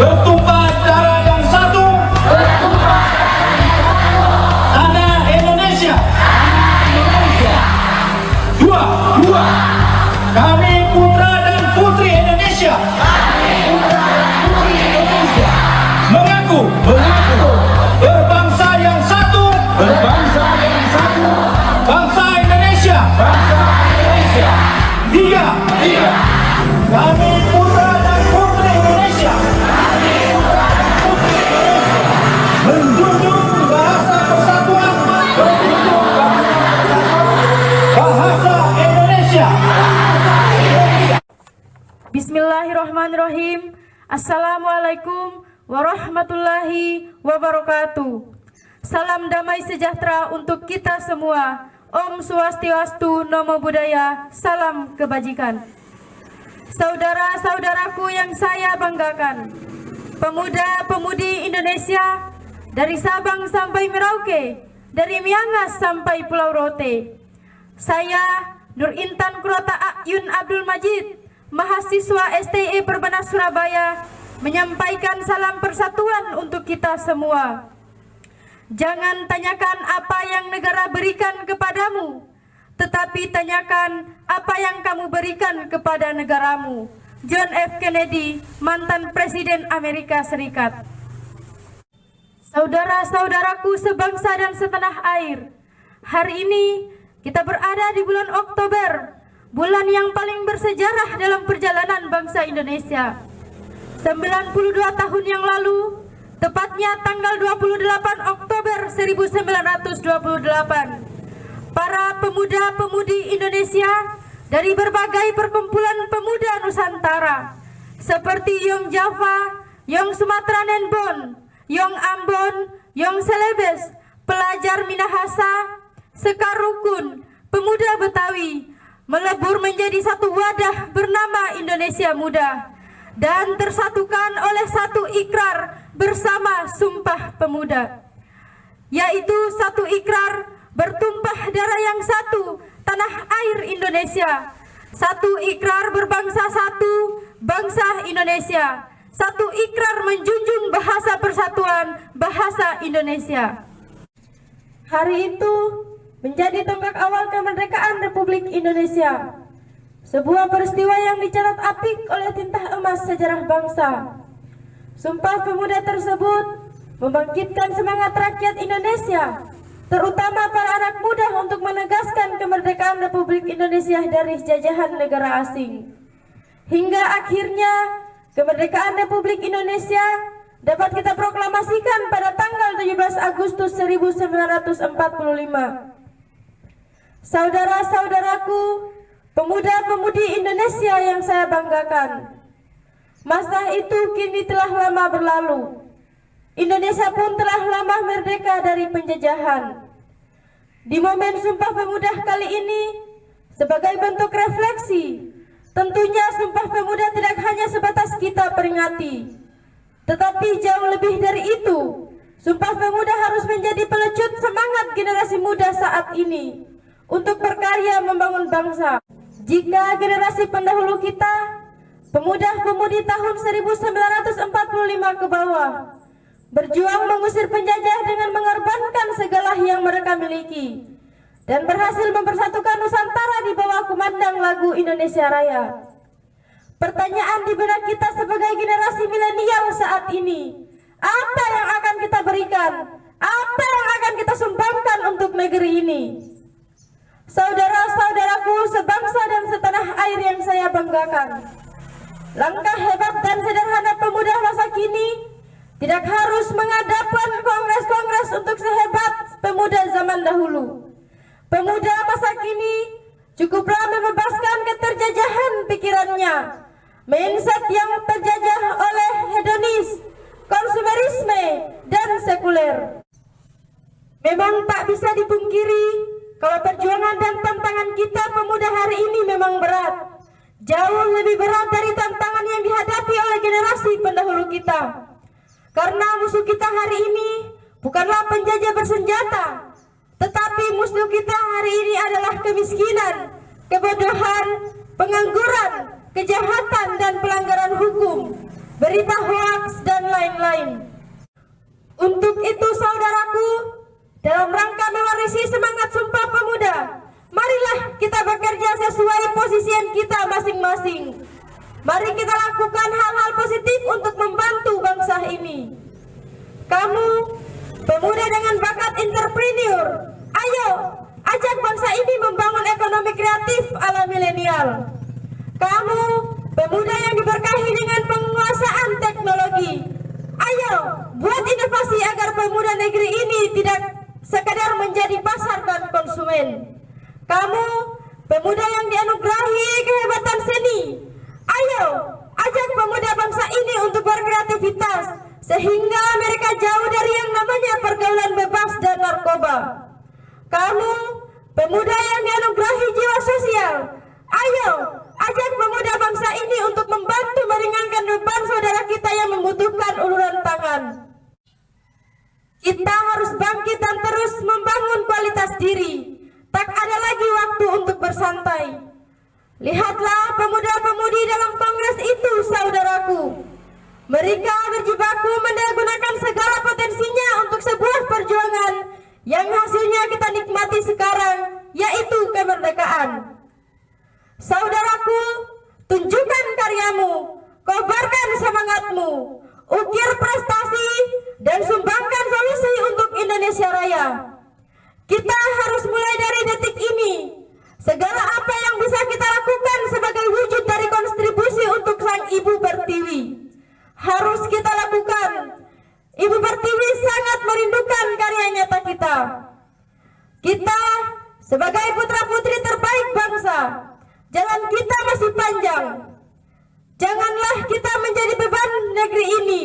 bertumpah darah yang satu, tanah Indonesia. Dua, kami putra dan putri Indonesia mengaku berbangsa yang satu, bangsa Indonesia. Tiga, kami putra dan putri Indonesia menjunjung bahasa persatuan, bahasa Indonesia. Bismillahirrahmanirrahim. Assalamualaikum warahmatullahi wabarakatuh. Salam damai sejahtera untuk kita semua. Om Swastiastu, Namo Buddhaya, salam kebajikan. Saudara-saudaraku yang saya banggakan, pemuda-pemudi Indonesia dari Sabang sampai Merauke, dari Miangas sampai Pulau Rote. Saya Nur Intan Kurota Ayun Abdul Majid, mahasiswa STI Perbanas Surabaya, menyampaikan salam persatuan untuk kita semua. Jangan tanyakan apa yang negara berikan kepadamu, tetapi tanyakan apa yang kamu berikan kepada negaramu. John F. Kennedy, mantan Presiden Amerika Serikat. Saudara-saudaraku sebangsa dan setanah air, hari ini kita berada di bulan Oktober, bulan yang paling bersejarah dalam perjalanan bangsa Indonesia. 92 tahun yang lalu, tepatnya tanggal 28 Oktober 1928, para pemuda-pemudi Indonesia dari berbagai perkumpulan pemuda Nusantara seperti Yong Java, Yong Sumatera Nenbon, Yong Ambon, Yong Celebes, pelajar Minahasa, Sekar Rukun, pemuda Betawi, melebur menjadi satu wadah bernama Indonesia Muda dan tersatukan oleh satu ikrar bersama Sumpah Pemuda, yaitu satu ikrar bertumpah darah yang satu, tanah air Indonesia, satu ikrar berbangsa satu, bangsa Indonesia, satu ikrar menjunjung bahasa persatuan, bahasa Indonesia. Hari itu menjadi tonggak awal kemerdekaan Republik Indonesia, sebuah peristiwa yang dicatat apik oleh tinta emas sejarah bangsa. Sumpah Pemuda tersebut membangkitkan semangat rakyat Indonesia, terutama para anak muda, untuk menegaskan kemerdekaan Republik Indonesia dari jajahan negara asing. Hingga akhirnya kemerdekaan Republik Indonesia dapat kita proklamasikan pada tanggal 17 Agustus 1945. Saudara-saudaraku, pemuda-pemudi Indonesia yang saya banggakan, masa itu kini telah lama berlalu. Indonesia pun telah lama merdeka dari penjajahan. Di momen Sumpah Pemuda kali ini, sebagai bentuk refleksi, tentunya Sumpah Pemuda tidak hanya sebatas kita peringati, tetapi jauh lebih dari itu. Sumpah Pemuda harus menjadi pelecut semangat generasi muda saat ini untuk berkarya membangun bangsa. Jika generasi pendahulu kita, pemuda-pemudi tahun 1945 ke bawah, berjuang mengusir penjajah dengan mengorbankan segala yang mereka miliki dan berhasil mempersatukan Nusantara di bawah kumandang lagu Indonesia Raya. Pertanyaan di benak kita sebagai generasi milenial saat ini, apa yang akan kita berikan? Apa yang akan kita sumpah negeri ini. Saudara-saudaraku sebangsa dan setanah air yang saya banggakan, langkah hebat dan sederhana pemuda masa kini tidak harus mengadakan kongres-kongres untuk sehebat pemuda zaman dahulu. Pemuda masa kini cukuplah membebaskan keterjajahan pikirannya, mindset yang terjajah oleh hedonis, konsumerisme, dan sekuler. Memang tak bisa dipungkiri kalau perjuangan dan tantangan kita pemuda hari ini memang berat, jauh lebih berat dari tantangan yang dihadapi oleh generasi pendahulu kita. Karena musuh kita hari ini bukanlah penjajah bersenjata, tetapi musuh kita hari ini adalah kemiskinan, kebodohan, pengangguran, kejahatan dan pelanggaran hukum, berita hoaks dan lain-lain. Untuk itu saudaraku, dalam rangka mewarisi semangat Sumpah Pemuda, marilah kita bekerja sesuai posisi kita masing-masing. Mari kita lakukan hal-hal positif untuk membantu bangsa ini. Kamu, pemuda dengan bakat entrepreneur, ayo ajak bangsa ini membangun ekonomi kreatif ala milenial. Kamu, pemuda yang diberkahi dengan penguasaan teknologi, ayo buat inovasi agar pemuda negeri ini tidak sekadar menjadi pasar dan konsumen. Kamu, pemuda yang dianugerahi kehebatan seni, ayo ajak pemuda bangsa ini untuk berkreativitas sehingga mereka jauh dari yang namanya pergaulan bebas dan narkoba. Kamu, pemuda yang dianugerahi jiwa sosial, ayo ajak pemuda bangsa ini untuk membantu meringankan beban saudara kita yang membutuhkan uluran tangan. Kita harus bangkit dan terus membangun kualitas diri. Tak ada lagi waktu untuk bersantai. Lihatlah pemuda-pemudi dalam kongres itu, saudaraku. Mereka berjibaku menggunakan segala potensinya untuk sebuah perjuangan yang hasilnya kita nikmati sekarang, yaitu kemerdekaan. Saudaraku, tunjukkan karyamu, kobarkan semangatmu, ukir prestasi, dan sumbangkan solusi untuk Indonesia Raya. Kita harus mulai dari detik ini. Segala apa yang bisa kita lakukan sebagai wujud dari kontribusi untuk Sang Ibu Pertiwi harus kita lakukan. Ibu Pertiwi sangat merindukan karya nyata kita. Kita sebagai putra-putri terbaik bangsa, jalan kita masih panjang. Janganlah kita menjadi beban negeri ini.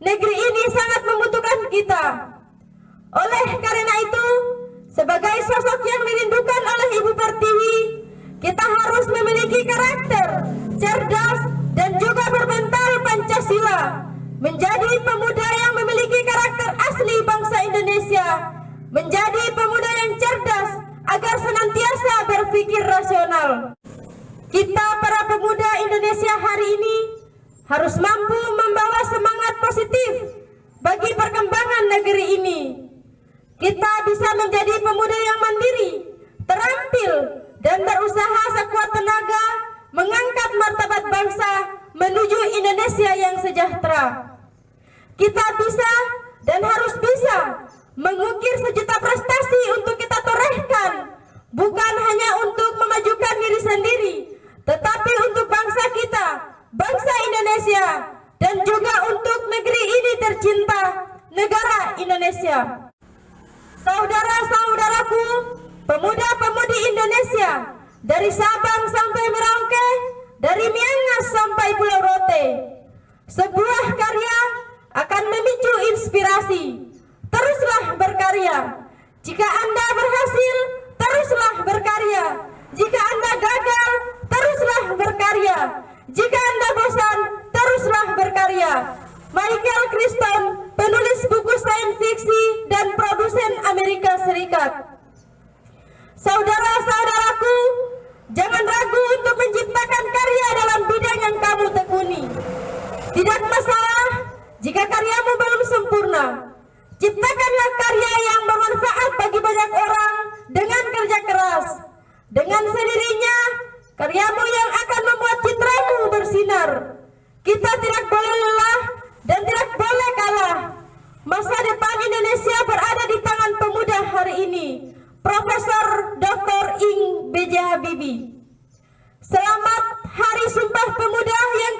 Negeri ini sangat membutuhkan kita. Oleh karena itu, sebagai sosok yang dirindukan oleh Ibu Pertiwi, kita harus memiliki karakter cerdas dan juga bermental Pancasila, menjadi pemuda yang memiliki karakter asli bangsa Indonesia, menjadi pemuda yang cerdas agar senantiasa berpikir rasional. Kita para pemuda Indonesia hari ini harus mampu membawa semangat positif bagi perkembangan negeri ini. Kita bisa menjadi pemuda yang mandiri, terampil, dan berusaha sekuat tenaga mengangkat martabat bangsa menuju Indonesia yang sejahtera. Kita bisa dan harus bisa mengukir sejuta prestasi untuk kita torehkan, bukan hanya untuk memajukan diri sendiri, tetapi untuk bangsa kita, bangsa Indonesia, dan juga untuk negeri ini tercinta, negara Indonesia. Saudara-saudaraku, pemuda-pemudi Indonesia, dari Sabang sampai Merauke, dari Miangas sampai Pulau Rote, sebuah karya akan memicu inspirasi. Teruslah berkarya. Jika Anda berhasil, teruslah berkarya. Jika Anda gagal, teruslah berkarya. Jika Anda bosan, teruslah berkarya. Michael Crichton, penulis buku sains fiksi dan produsen Amerika Serikat. Saudara-saudaraku, jangan ragu untuk menciptakan karya dalam bidang yang kamu tekuni. Tidak masalah jika karyamu belum sempurna. Ciptakanlah karya yang bermanfaat bagi banyak orang dengan kerja keras. Dengan sendirinya, karyamu yang akan membuat citramu bersinar. Kita tidak boleh lelah dan tidak boleh kalah. Masa depan Indonesia berada di tangan pemuda hari ini. TV. Selamat Hari Sumpah Pemuda yang